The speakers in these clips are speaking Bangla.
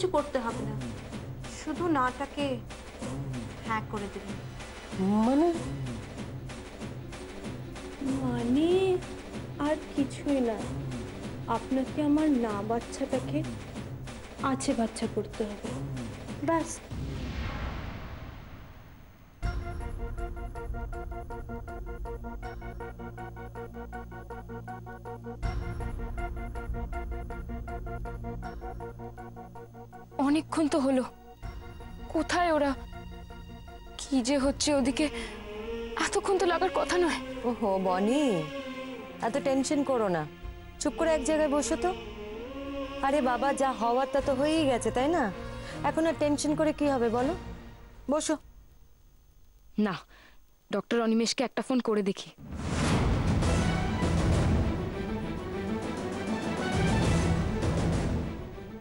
কিছু করতে হবে না, শুধু নাটাকে হ্যাঁ করে দেবেন। মানে মানে আর কিছুই না, আপনাকে আমার না বাচ্চাটাকে আছে বাচ্চা করতে হবে, ব্যাস। অনেকক্ষণ তো হলো, কোথায় ওরা? কি যে হচ্ছে ওদিকে, এতক্ষণ তো লাগার কথা নয়। ওহো বনি, এত টেনশন করো না, চুপ করে এক জায়গায় বসো তো। আরে বাবা, যা হওয়ার তা তো হয়েই গেছে, তাই না? এখন আর টেনশন করে কি হবে বলো, বসো। না, ডক্টর অনিমেষকে একটা ফোন করে দেখি।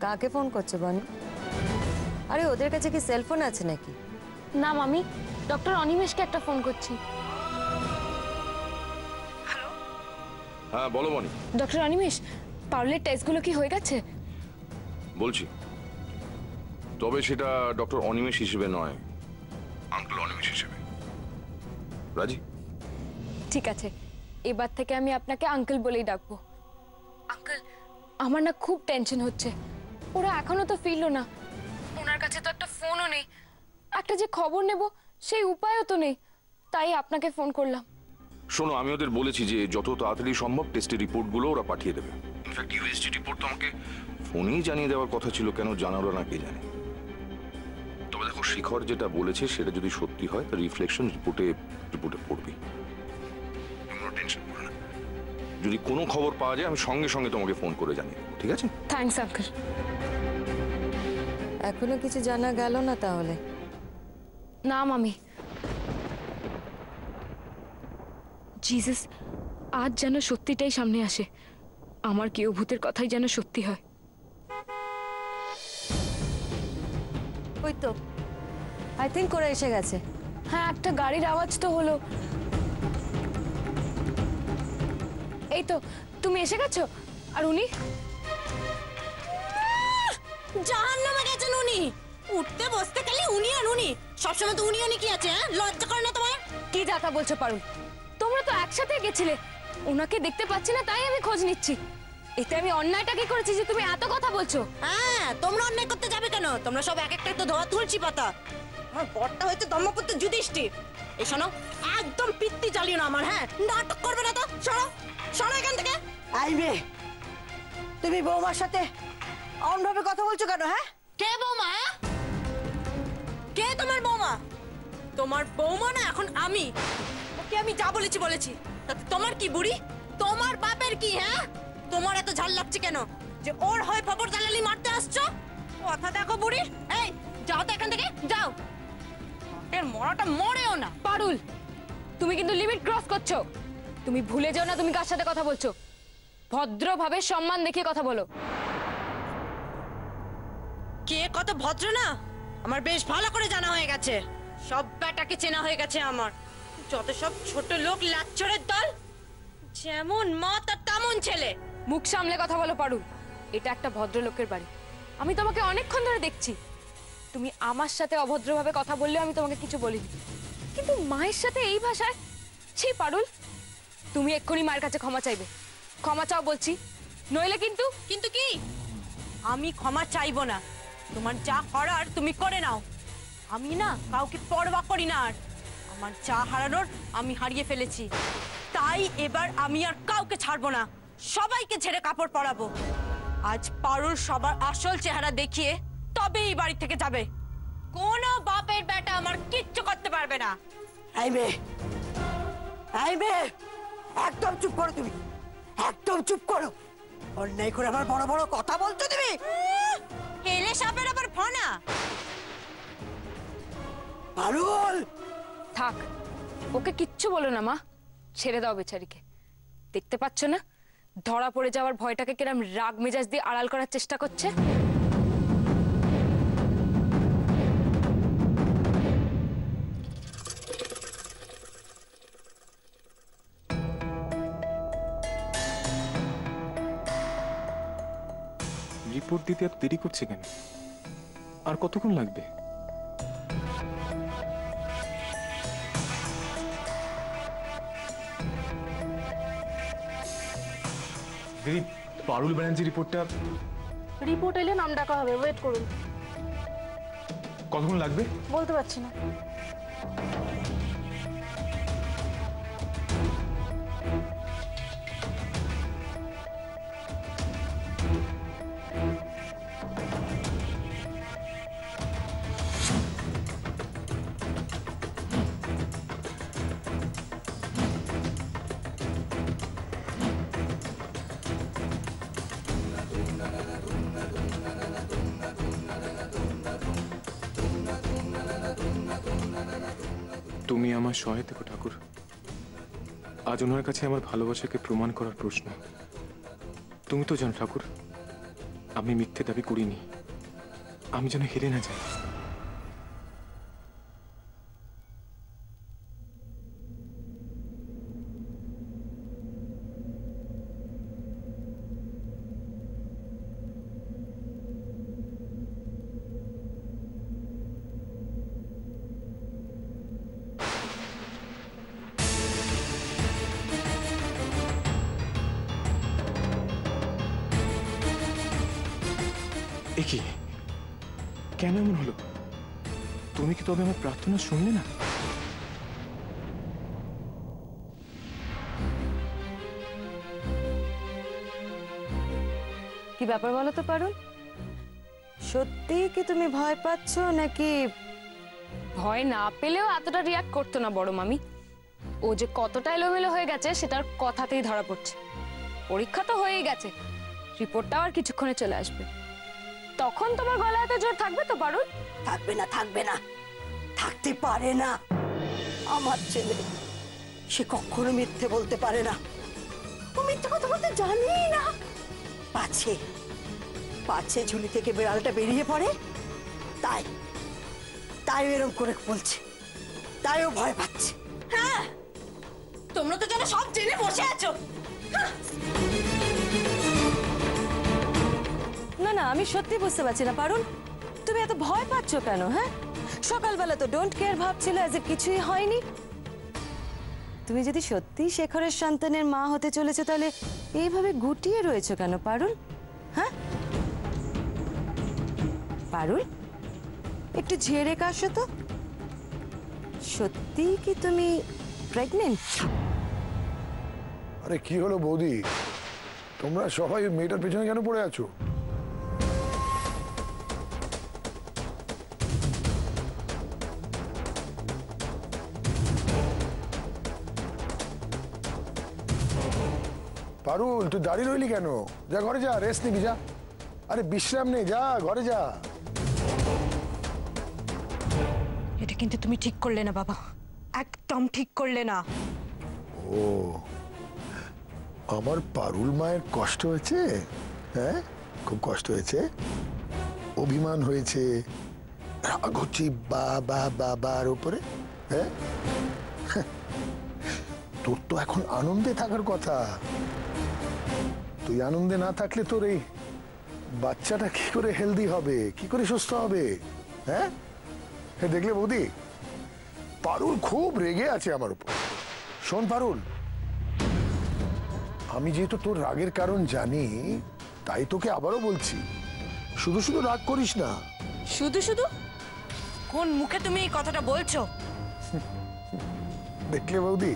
কাকে ফোন করছো বনি? আরে ওদের কাছে কি সেলফোন আছে নাকি? না মামি, ডক্টর অনিমেষকে একটা ফোন করছি। হ্যাঁ বলো বনি। ডক্টর অনিমেষ, পারুলের টেস্টগুলো কি হয়ে গেছে? বলছি, তবে সেটা ডক্টর অনিমেষ হিসেবে নয়, আঙ্কেল অনিমেষ হিসেবে। রাজি? ঠিক আছে, এবার থেকে আমি আপনাকে আঙ্কেল বলেই ডাকবো। আঙ্কেল, আমার না খুব টেনশন হচ্ছে। ওরা এখনো তো ফিরলো না, ওনার কাছে তো একটা ফোনও নেই, একটা যে খবর নেব সেই উপায়ও তো নেই, তাই আপনাকে ফোন করলাম। শোনো, আমি ওদের বলেছি যে যত তাড়াতাড়ি সম্ভব টেস্টের রিপোর্টগুলো ওরা পাঠিয়ে দেবে। ইনফ্যাক্ট ইউএসজি রিপোর্ট তো আমাকে ফোনেই জানিয়ে দেওয়ার কথা ছিল, কেন জানালো না কে জানে। তবে দেখো, শিখর যেটা বলেছে সেটা যদি সত্যি হয় তার রিফ্লেকশন রিপোর্টে পড়বে। টেনশন করো না, যদি কোনো খবর পাওয়া যায় আমি সঙ্গে সঙ্গে তোমাকে ফোন করে জানিয়ে দেবো, ঠিক আছে? Thanks uncle. এখনো কিছু জানা গেল না তাহলে? না মামি, জিসাস, আজ যেন সত্যিটাই সামনে আসে, আমার কেউ ভূতের কথাই যেন সত্যি হয়। ওই তো আই থিঙ্ক ওরা এসে গেছে। হ্যাঁ, একটা গাড়ির আওয়াজ তো হলো। এই তো, তুমি এসে গেছো। আর উনি? জাহান্নামে গেছেন উনি। উঠতে বসতে খালি উনি আর উনি, সবসময় তো উনি উনি কি আছে? হ্যাঁ, লজ্জা করে না তোমার? কি যাতা বলছো পারুল? তোমরা তো একসাথে গেছিলে, ওনাকে দেখতে পাচ্ছি না তাই আমি খোঁজ নিচ্ছি। এতে আমি অন্যায়টা কি করেছি যে তুমি এত কথা বলছো? হ্যাঁ, তোমরা অন্যায় করতে যাবে কেন? তোমরা সব এক একটা তো ধোয়া তুলছি পাতা। আমার বরটা হয়েছে ধর্মপুত্র যুধিষ্ঠির। এই শোনো, একদম পিত্তি জ্বালিও না আমার। হ্যাঁ, নাটক করবে না তো। সরো সরো এখান থেকে। আইবে, তুমি বৌমার সাথে অন্যভাবে কথা বলছো কেন? হ্যাঁ, কে বৌমা? কে তোমার বৌমা? তোমার বৌমা না এখন আমি। ওকে আমি যা বলেছি বলেছি। তাতে তোমার কি বুড়ি? তোমার বাপের কি? হ্যাঁ, তোমার এত ঝাল লাগছে কেন যে ওর হয়ে ফপর দালালি মারতে আসছো? কথা দেখো বুড়ি। এই যাও তো এখান থেকে, যাও। এর মরাটা মরেও না। পারুল, তুমি কিন্তু লিমিট ক্রস করছো। তুমি ভুলে যাও না তুমি কার সাথে কথা বলছো। ভদ্রভাবে সম্মান দেখিয়ে কথা বলো। কে কত ভদ্র না আমার বেশ ভালো করে জানা হয়ে গেছে। সব ব্যাটাকে চেনা হয়ে গেছে আমার। যত সব ছোট লোক লাচ্চরের দল, যেমন মা তার তেমন ছেলে। মুখ সামলে কথা বলো পারুল, এটা একটা ভদ্রলোকের বাড়ি। আমি তোমাকে অনেকক্ষণ ধরে দেখছি, তুমি আমার সাথে অভদ্রভাবে কথা বললেও আমি তোমাকে কিছু বলিনি, কিন্তু মায়ের সাথে এই ভাষায়? ছি পারুল, তুমি এক্ষুনি মায়ের কাছে ক্ষমা চাইবে। ক্ষমা চাও বলছি, নইলে কিন্তু। কিন্তু কি? আমি ক্ষমা চাইবো না। তোমার যা করার তুমি করে নাও। আমি না কাউকে পরোয়া করি না। আর আমার যা হারানোর আমি হারিয়ে ফেলেছি, তাই এবার আমি আর কাউকে ছাড়বো না। সবাইকে ছেড়ে কাপড় পরাবো। আজ পারুল সবার আসল চেহারা দেখিয়ে তবে এই বাড়ি থেকে যাবে। কোনো বাপের বেটা আমার কিচ্ছু করতে পারবে না। আইবে, আইবে, একদম চুপ করো তুমি, একদম চুপ করো। অন্যায় করে আমার বড় বড় কথা বলছো তুমি। হেলে সাপের আবার ফনা। পারুল, থাক, ওকে কিচ্ছু বলো না মা, ছেড়ে দাও বেচারিকে। দেখতে পাচ্ছ না ধরা পড়ে যাওয়ার ভয়টাকে কিরম রাগ মেজাজ দিয়ে আড়াল করার চেষ্টা করছে। রিপোর্ট দিতে এত দেরি করছে কেন? আর কতক্ষণ লাগবে? দিদি, পারুল ব্যানার্জি রিপোর্টটা রিপোর্ট এলে নাম ডাকা হবে, ওয়েট করুন। কতক্ষণ লাগবে? বলতে পারছি না। তুমি আমার সহায় থেকো ঠাকুর। আজ ওনার কাছে আমার ভালোবাসাকে প্রমাণ করার প্রশ্ন। তুমি তো জানো ঠাকুর, আমি মিথ্যে দাবি করিনি। আমি যেন হেরে না যাই। কি কেন এমন হলো? তুমি কি তবে আমার প্রার্থনা শুনলে না? কি ব্যাপার বলো তো পারুল, সত্যি কি তুমি ভয় পাচ্ছ নাকি? ভয় না পেলেও এতটা রিয়াক্ট করতো না বড় মামি। ও যে কতটা এলোমেলো হয়ে গেছে সেটার কথাতেই ধরা পড়ছে। পরীক্ষা তো হয়েই গেছে, রিপোর্টটাও আর কিছুক্ষণে চলে আসবে। তখন তোমার গলায় এত জোর থাকবে তো পারুল? থাকবে না, থাকবে না, থাকতে পারে না। আমার ছেলে, সে কখনো মিথ্যে বলতে পারে না। ও মিথ্যে কথা বলতে জানেই না। পাছে পাছে ঝুলি থেকে বিড়ালটা বেরিয়ে পড়ে, তাই তাই এরকম করে বলছে, তাই ও ভয় পাচ্ছে। হ্যাঁ, তোমরা তো জানো সব জেনে বসে আছো। না না, আমি সত্যি বুঝতে পারছি না পারুল, তুমি এত ভয় পাচ্ছ কেন? হ্যাঁ, সকালবেলা তো ডোন্ট কেয়ার ভাবছিল, এজ ইট কিছুই হয়নি। তুমি যদি সত্যি শেখরের সন্তানের মা হতে চলেছে, তাহলে এইভাবে গুটিয়ে রয়েছে কেন পারুল? হ্যাঁ পারুল, একটু ঝেড়ে কাশো তো। সত্যি কি তুমি প্রেগনেন্ট? আরে কি হলো বৌদি, তোমরা সবাই মেয়েটার পেছনে কেন পড়ে আছো? পারুল, তুই দাঁড়িয়ে রইলি কেন? যা ঘরে যা, রেস্ট নিবি, যা। আরে বিশ্রাম নে, যা ঘরে যা। এটা কিন্তু তুমি ঠিক করলে না বাবা, একদম ঠিক করলে না। ও, আমার পারুল মায়ের কষ্ট হয়েছে? হ্যাঁ, খুব কষ্ট হয়েছে, অভিমান হয়েছে, রাগ হচ্ছে বাবার উপরে। হ্যাঁ, তোর তো এখন আনন্দে থাকার কথা। তুই আনন্দে না থাকলে তোর এই বাচ্চাটা কি করে হেলদি হবে, কি করে সুস্থ হবে? হ্যাঁ, দেখলে বৌদি, পারুল খুব রেগে আছে আমার উপর। শোন পারুল, আমি যেহেতু তোর রাগের কারণ জানি, তাই তোকে আবারও বলছি, শুধু শুধু রাগ করিস না। শুধু শুধু? কোন মুখে তুমি এই কথাটা বলছো? দেখলে বৌদি,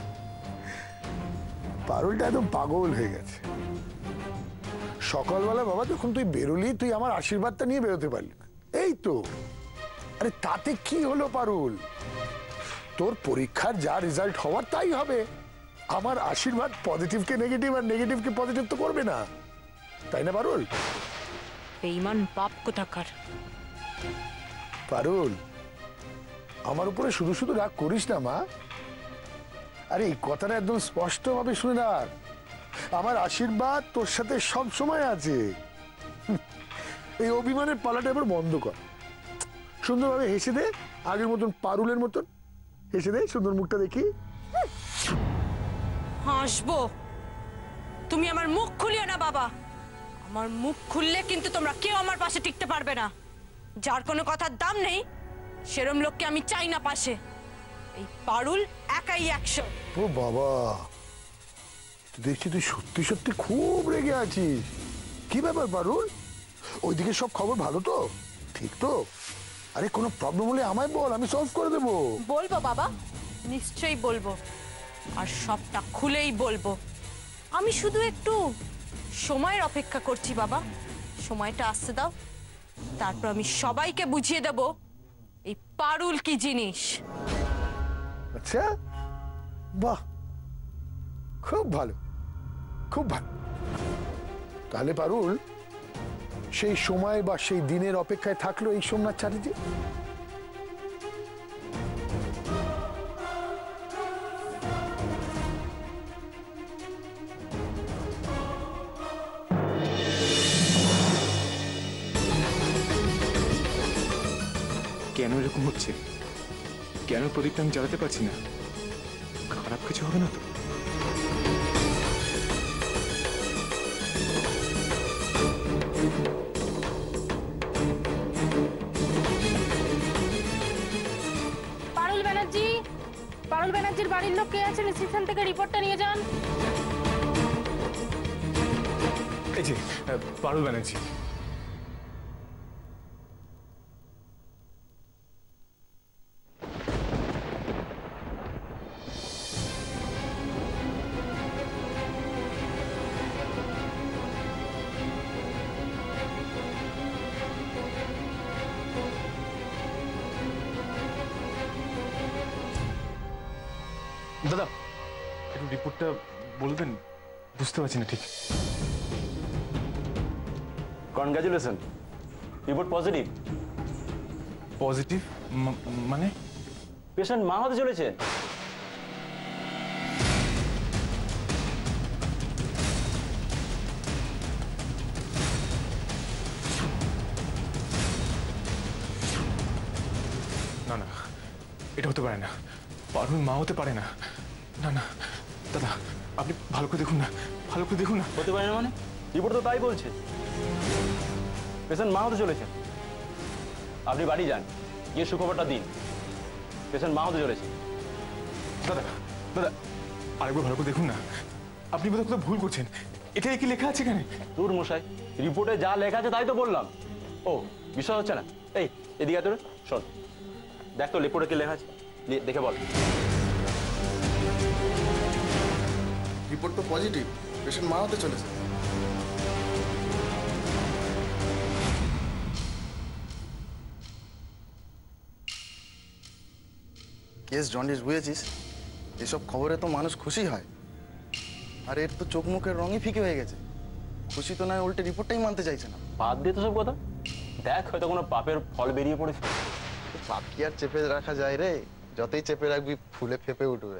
পারুলটা একদম পাগল হয়ে গেছে। সকালবেলা বাবা যখন তুই বেরোলি, তুই আমার আশীর্বাদটা নিয়ে বেরোতে পারলি না, এই তো। আরে তাতে কি হলো পারুল? তোর পরীক্ষার যা রেজাল্ট হওয়ার তাই হবে। আমার আশীর্বাদ পজিটিভকে নেগেটিভ আর নেগেটিভকে পজিটিভ তো করবে না, তাই না পারুল? বেঈমান পাপ কোথাকার। পারুল, আমার উপরে শুধু শুধু রাগ করিস না মা। আরে এই কথাটা একদম স্পষ্ট ভাবে শুনে রাখ, আমার আশীর্বাদ তোর সাথে সব সময় আছে। এই অভিমানের পালাটা এবার বন্ধ কর, সুন্দরভাবে হেসে দে, আগের মতন পারুলের মতন হেসে দে, সুন্দর মুখটা দেখি। হাসবো? তুমি আমার মুখ খুলিও না বাবা। আমার মুখ খুললে কিন্তু তোমরা কেউ আমার পাশে টিকতে পারবে না। যার কোনো কথার দাম নেই সেরম লোককে আমি চাই না পাশে। এই পারুল একাই 100। ও বাবা, দেখছি তুই সত্যি সত্যি খুব রেগে আছিস। কি ব্যাপার পারুল? ওইদিকে সব খবর ভালো তো? ঠিক তো? আরে কোনো প্রবলেম হলে আমায় বল, আমি সলভ করে দেবো। বলবো বাবা, নিশ্চয়ই বলবো, আর সবটা খুলেই বলবো। আমি শুধু একটু সময়ের অপেক্ষা করছি বাবা। সময়টা আসতে দাও, তারপর আমি সবাইকে বুঝিয়ে দেব এই পারুল কি জিনিস। আচ্ছা, বাহ, খুব ভালো, খুব ভালো। তাহলে পারুল, সেই সময় বা সেই দিনের অপেক্ষায় থাকলো এই সোমনাথ চ্যাটার্জি। কেন এরকম হচ্ছে? কেন প্রদীপটা আমি জ্বালাতে পারছি না? খারাপ কিছু হবে না তো? পারুল ব্যানার্জির বাড়ির লোক কে আছে রিসেপশন থেকে রিপোর্টটা নিয়ে যান। এই যে পারুল ব্যানার্জি। দাদা, একটু রিপোর্টটা বলবেন, বুঝতে পারছি না ঠিক। Congratulation, report positive. পজিটিভ মানে? পেশেন্ট মা হতে চলেছে। না না, এটা হতে পারে না। পারুল মা হতে পারে না। না না দাদা, আপনি ভালো করে দেখুন না, ভালো করে দেখুন না। হতে পারে না মানে? রিপোর্ট তো তাই বলছে, পেশেন্ট মা হতে চলেছে। আপনি বাড়ি যান, গিয়ে সুখবরটা দিন, পেশেন্ট মা হতে চলেছে। দাদা দাদা, আরেকবার ভালো করে দেখুন না। আপনি বোধহয় কোথাও ভুল করছেন। এটাই কি লেখা আছে এখানে? দূর মশাই, রিপোর্টে যা লেখা আছে তাই তো বললাম। ও, বিশ্বাস হচ্ছে না? এই এদিকে তোর শোন, দেখ তো রিপোর্টে কি লেখা আছে, দেখে বল। রিপোর্ট তো পজিটিভ, পেশেন্ট মা হতে চলেছে। কেস জন্ডিস, বুঝেছিস? এসব খবরে তো মানুষ খুশি হয়, আর এর তো চোখ মুখের রঙই ফিকে হয়ে গেছে। খুশি তো নয়, উল্টে রিপোর্টটাই মানতে চাইছে না। বাদ দিয়ে তো সব কথা, দেখ হয়তো কোনো পাপের ফল বেরিয়ে পড়েছে। পাপ কি আর চেপে রাখা যায় রে? যতই চেপে রাখবি ফুলে ফেপে উঠবে।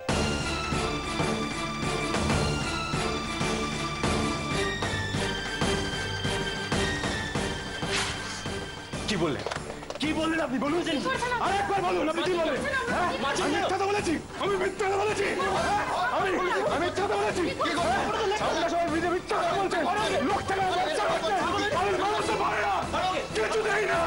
কি বললেন? কি বললেন আপনি? বলুন, আরেকবার বলুন, আপনি কি বললেন? আমি মিথ্যা কথা বলেছি? আমি মিথ্যা কথা বলেছি? আমি মিথ্যা কথা বলেছি? আপনারা সবাই মিথ্যা কথা বলছেন। লোকটাকে ব্যবসা করতে পারুল মানুষে পারে না, কিছু দেয় না।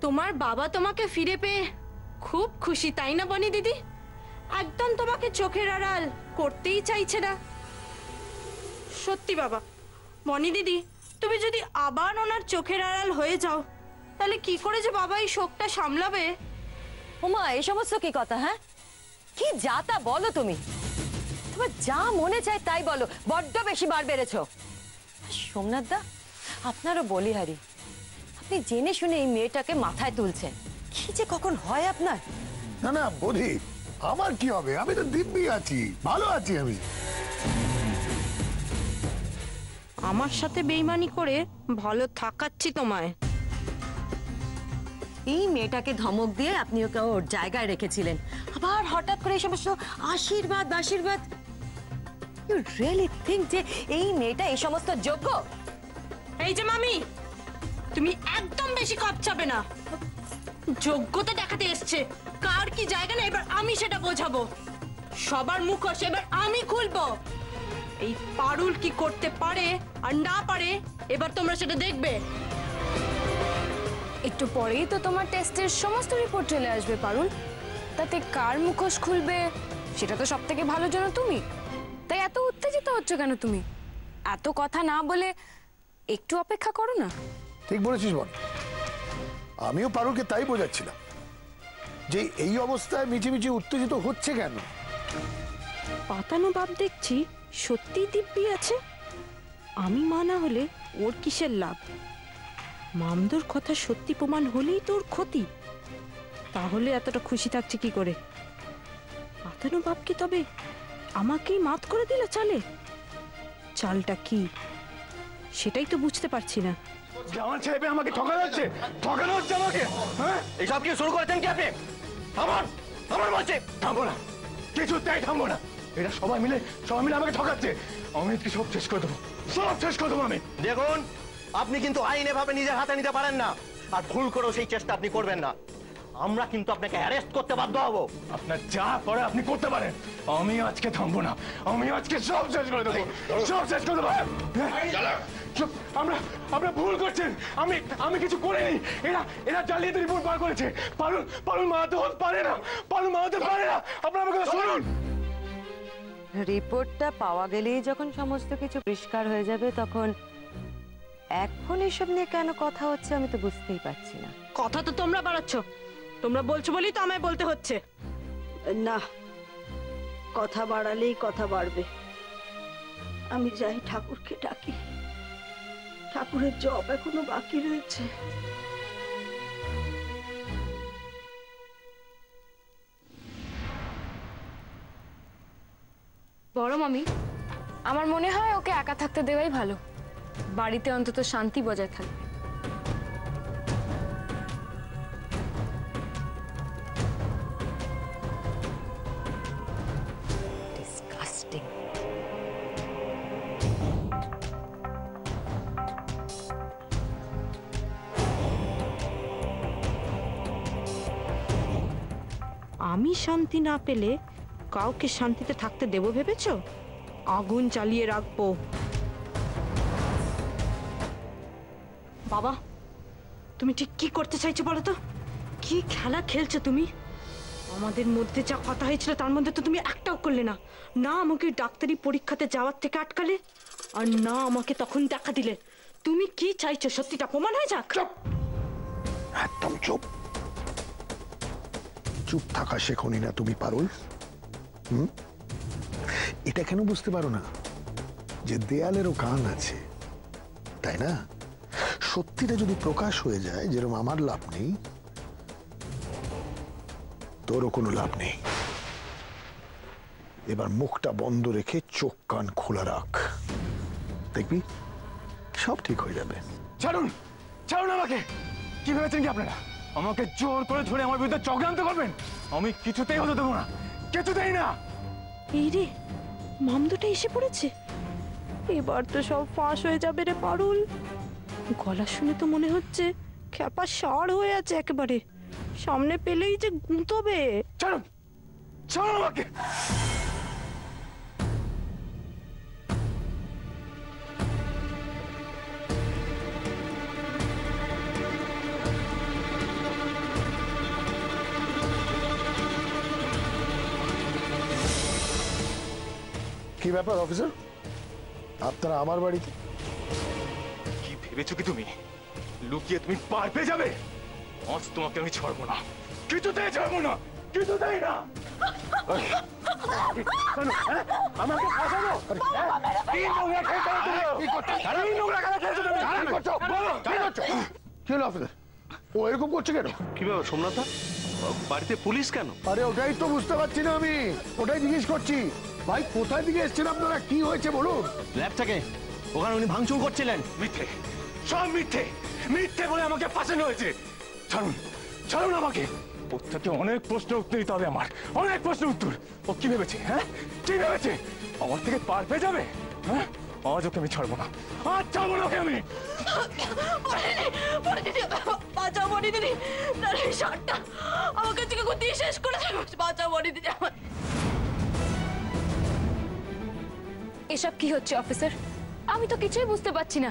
তোমার বাবা তোমাকে ফিরে পেয়ে খুব খুশি, তাই না বনি দিদি? একদম তোমাকে চোখের আড়াল করতেই চাইছে না। সত্যি বাবা, বনি দিদি, তুমি যদি আবার ওনার চোখের আড়াল হয়ে যাও, তাহলে কি করে যে বাবা এই শোকটা সামলাবে? ওমা, এই সমস্ত কি কথা? হ্যাঁ, কি যা তা বলো তুমি। তোমার যা মনে চায় তাই বলো, বড্ড বেশি বার বেড়েছো। সোমনাথ দা, আপনারও বলিহারি, আপনি জেনে শুনে এই মেয়েটাকে মাথায় তুলছেন। কি যে কখন হয় আপনার। না না বধি, আমার কি হবে? আমি তো দিব্যি আছি, ভালো আছি আমি। আমার সাথে বেইমানি করে ভালো থাকাচ্ছি তোমায়। এই মেয়েটাকে ধমক দিয়ে আপনি ওকে ওর জায়গায় রেখেছিলেন, আবার হঠাৎ করে এই সমস্ত আশীর্বাদ আশীর্বাদ। ইউ রিয়েলি থিঙ্ক যে এই মেয়েটা এই সমস্ত যোগ্য? এই যে মামি, তুমি একদম বেশি কপচাবে না। যোগ্যতা দেখাতে এসছে, কার কি জায়গা না এবার আমি সেটা বোঝাবো। সবার মুখোশ এবার আমি খুলবো। এই পারুল কি করতে পারে আর না পারে এবার তোমরা সেটা দেখবে। একটু পরেই তো তোমার টেস্টের সমস্ত রিপোর্ট চলে আসবে পারুল, তাতে কার মুখোশ খুলবে সেটা তো সব থেকে ভালো জানো তুমি। তাই এত উত্তেজিত হচ্ছ কেন তুমি? এত কথা না বলে একটু অপেক্ষা করো না। ঠিক বলেছিস বোন, আমিও পারুলকে তাই বোঝাচ্ছিলাম যে এই অবস্থায় মিছিমিছি উত্তেজিত হচ্ছে কেন। পাতানো বাপ দেখছি সত্যিই দিব্যি আছে। আমি মা না হলে ওর কিসের লাভ? মামদোর কথা সত্যি প্রমাণ হলেই তোর ক্ষতি। তাহলে এতটা খুশি থাকছে কি করে? পাতানো বাপ কি তবে আমাকেই মাত করে দিলে চালে? চালটা কি সেটাই তো বুঝতে পারছি না। জামাল সাহেবে আমাকে ঠকানো হচ্ছে, ঠকানো হচ্ছে আমাকে। হ্যাঁ, এইসব কি শুরু করেছেন কি আপনি? আমার বলছে থামবো না, কিছুতেই থামবো না। এরা সবাই মিলে আমাকে ঠকাচ্ছে। অমিতকে সব শেষ করে দেবো, সব শেষ করে দেবো আমি। দেখুন, আপনি কিন্তু আইন এভাবে নিজের হাতে নিতে পারেন না, আর ভুল করেও সেই চেষ্টা আপনি করবেন না। আমরা কিন্তু আপনাকে অ্যারেস্ট করতে বাধ্য হব। আপনার যা করে আপনি করতে পারেন, আমি আজকে থামবো না। আমি আজকে সব শেষ করে দেবো, সব শেষ করে দেবো। আমরা ভুল করছেন, আমি কিছু করিনি। এরা জালিয়াতি রিপোর্ট বার করেছে। পারুল মারাতে পারে না, পারুল মারাতে পারে না। আপনারা আমাকে শুনুন। রিপোর্টটা পাওয়া গেলেই যখন সমস্ত কিছু পরিষ্কার হয়ে যাবে, তখন এখন এসব নিয়ে কেন কথা হচ্ছে আমি তো বুঝতেই পারছি না। কথা তো তোমরা বাড়াচ্ছ, তোমরা বলছো বলেই তো আমায় বলতে হচ্ছে। না, কথা বাড়ালেই কথা বাড়বে। আমি যাই ঠাকুরকে ডাকি, ঠাকুরের জব এখনো বাকি রয়েছে। বড় মামি, আমার মনে হয় ওকে একা থাকতে দেওয়াই ভালো। বাড়িতে অন্তত শান্তি বজায় থাকবে। ডিসকাস্টিং। আমি শান্তি না পেলে কাউকে শান্তিতে থাকতে দেবো ভেবেছো? আগুন চালিয়ে রাখবো। বাবা, তুমি ঠিক কি করতে চাইছো বলো তো? কি খেলা খেলছো তুমি? আমাদের মধ্যে যা কথা হয়েছিল তার মধ্যে তো তুমি একটাও করলে না। না আমাকে ডাক্তারি পরীক্ষাতে যাওয়ার থেকে আটকালে, আর না আমাকে তখন দেখা দিলে। তুমি কি চাইছো সত্যিটা প্রমাণ হয়ে যাক? একদম চুপ। চুপ থাকা শেখনি না তুমি পারুল? এটা কেন বুঝতে পারো না যে দেয়ালেরও কান আছে, তাই না? সত্যিটা যদি প্রকাশ হয়ে যায়, যেরকম আমার লাভ নেই, তোরও কোনো লাভ নেই। এবার মুখটা বন্ধ রেখে চোখ কান খোলা রাখ, দেখবি সব ঠিক হয়ে যাবে। ছাড়ুন, ছাড়ুন আমাকে। কি ভেবেছেন কি আপনারা আমাকে জোর করে ধরে আমার বিরুদ্ধে চক্রান্ত করবেন? আমি কিছুতেই হতে দেবো না, কিছুতেই না। এই রে, মামদোটা এসে পড়েছে। এবার তো সব ফাঁস হয়ে যাবে রে পারুল। গলা শুনে তো মনে হচ্ছে খ্যাপা ষাঁড় হয়ে আছে একেবারে। সামনে পেলেই যে গুঁতবে। ছাড়ুন, ছাড়ুন আমাকে। কি ব্যাপার অফিসার, আপনারা আমার বাড়িতে? কি ভেবেছো কি তুমি লুকিয়ে তুমি পার পেয়ে যাবে? আজ তোমাকে আমি ছাড়বো না, কিছুতেই ছাড়বো না, কিছুতেই না। আমাকে ফাঁসানো? কি নোংরা খেলছো তুমি? কি নোংরা খেলা খেলছো তুমি? কি করছো? বলো, কি করছো? কি হলো অফিসার, ও এরকম করছে কেন? কি ব্যাপার সোমনাথ, বাড়িতে পুলিশ কেন? আরে ওটাই তো বুঝতে পারছি না আমি, ওটাই জিজ্ঞেস করছি। ভাই কোথায় দিকে এসছেন আপনারা, কি হয়েছে বলুন? ল্যাব থেকে ওখানে উনি ভাঙচুর করছিলেন। মিথ্যে, সব মিথ্যে, মিথ্যে বলে আমাকে ফাঁসানো হয়েছে। ছাড়ুন, ছাড়ুন আমাকে। ওর থেকে অনেক প্রশ্ন উত্তর দিতে হবে আমার, অনেক প্রশ্ন উত্তর। ও কি ভেবেছে, হ্যাঁ কি ভেবেছে আমার থেকে পার পেয়ে যাবে? হ্যাঁ আজ ওকে আমি ছাড়বো না, আজ ছাড়বো না ওকে আমি। বাঁচাও বনি দিদি, তাহলে শার্টটা আমাকে থেকে দিয়ে শেষ করে দেবে। বাঁচাও বনি দিদি। এসব কি হচ্ছে অফিসার? আমি তো কিছুই বুঝতে পারছি না।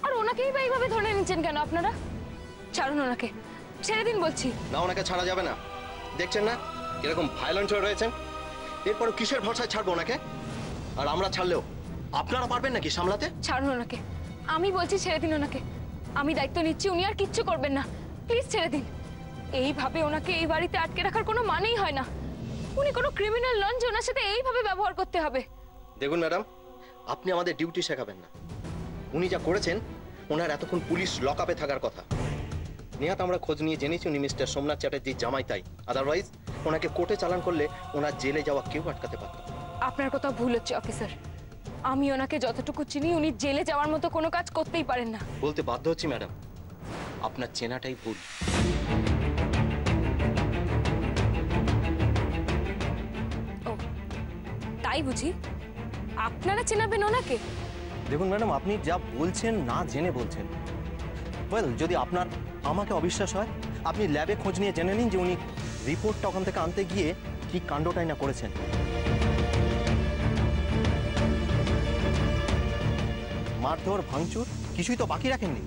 আর ওনাকেই বা এইভাবে ধরে নিচ্ছেন কেন আপনারা? ছাড়ুন ওনাকে, ছেড়ে দিন বলছি। না, ওনাকে ছাড়া যাবে না। দেখছেন না কিরকম ভায়োলেন্ট হয়ে রয়েছেন? এরপরও কিসের ভরসায় ছাড়বো ওনাকে? আর আমরা ছাড়লেও আপনারা পারবেন নাকি সামলাতে? ছাড়ুন ওনাকে, আমি বলছি ছেড়ে দিন ওনাকে। আমি দায়িত্ব নিচ্ছি, উনি আর কিচ্ছু করবেন না। প্লিজ ছেড়ে দিন। এইভাবে ওনাকে এই বাড়িতে আটকে রাখার কোনো মানেই হয় না। উনি কোনো ক্রিমিনাল নন যে ওনার সাথে এইভাবে ব্যবহার করতে হবে। দেখুন ম্যাডাম, আপনি আমাদের ডিউটি শেখাবেন না। উনি যা করেছেন, ওনার এতক্ষণ পুলিশ লকআপে থাকার কথা। নেহাত আমরা খোঁজ নিয়ে জেনেছি উনি মিস্টার সোমনাথ চ্যাটার্জির জামাই, তাই আদারওয়াইজ ওনাকে কোর্টে চালান করলে ওনার জেলে যাওয়া কেউ আটকাতে পারত। আপনার কথা ভুল হচ্ছে অফিসার। আমি ওনাকে যতটুকু চিনি, উনি জেলে যাওয়ার মতো কোনো কাজ করতেই পারেন না। বলতে বাধ্য হচ্ছি ম্যাডাম, আপনার চেনাটাই ভুল। ও তাই বুঝি? আপনারা চেনাবেন ওনাকে? দেখুন ম্যাডাম, আপনি যা বলছেন না জেনে বলছেন। ওয়েল, যদি আপনার আমাকে অবিশ্বাস হয়, আপনি ল্যাবে খোঁজ নিয়ে জেনে নিন যে উনি রিপোর্টটা ওখান থেকে আনতে গিয়ে কি কাণ্ডটাই না করেছেন। মারধর, ভাঙচুর কিছুই তো বাকি রাখেননি।